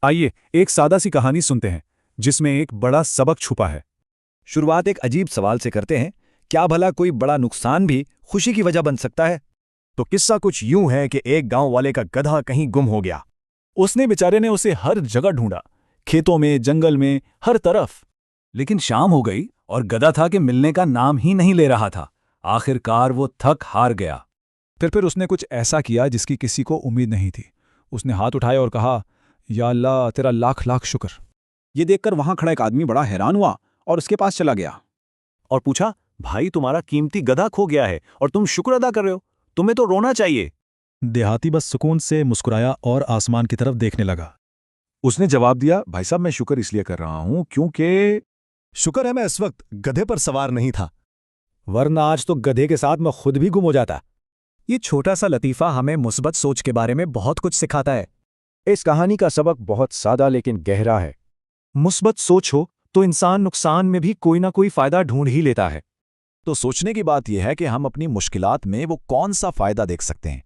आइए एक सादा सी कहानी सुनते हैं जिसमें एक बड़ा सबक छुपा है। शुरुआत एक अजीब सवाल से करते हैं, क्या भला कोई बड़ा नुकसान भी खुशी की वजह बन सकता है? तो किस्सा कुछ यूं है कि एक गांव वाले का गधा कहीं गुम हो गया। उसने बेचारे ने उसे हर जगह ढूंढा, खेतों में, जंगल में, हर तरफ। लेकिन शाम हो गई और गधा था कि मिलने का नाम ही नहीं ले रहा था। आखिरकार वो थक हार गया। फिर उसने कुछ ऐसा किया जिसकी किसी को उम्मीद नहीं थी। उसने हाथ उठाए और कहा, या अल्लाह, तेरा लाख लाख शुक्र। ये देखकर वहां खड़ा एक आदमी बड़ा हैरान हुआ और उसके पास चला गया और पूछा, भाई तुम्हारा कीमती गधा खो गया है और तुम शुक्र अदा कर रहे हो, तुम्हें तो रोना चाहिए। देहाती बस सुकून से मुस्कुराया और आसमान की तरफ देखने लगा। उसने जवाब दिया, भाई साहब मैं शुक्र इसलिए कर रहा हूं क्योंकि शुक्र है मैं इस वक्त गधे पर सवार नहीं था, वरना आज तो गधे के साथ मैं खुद भी गुम हो जाता। ये छोटा सा लतीफ़ा हमें मुस्बत सोच के बारे में बहुत कुछ सिखाता है। इस कहानी का सबक बहुत सादा लेकिन गहरा है। मुस्बत सोच हो तो इंसान नुकसान में भी कोई ना कोई फायदा ढूंढ ही लेता है। तो सोचने की बात यह है कि हम अपनी मुश्किलात में वो कौन सा फायदा देख सकते हैं।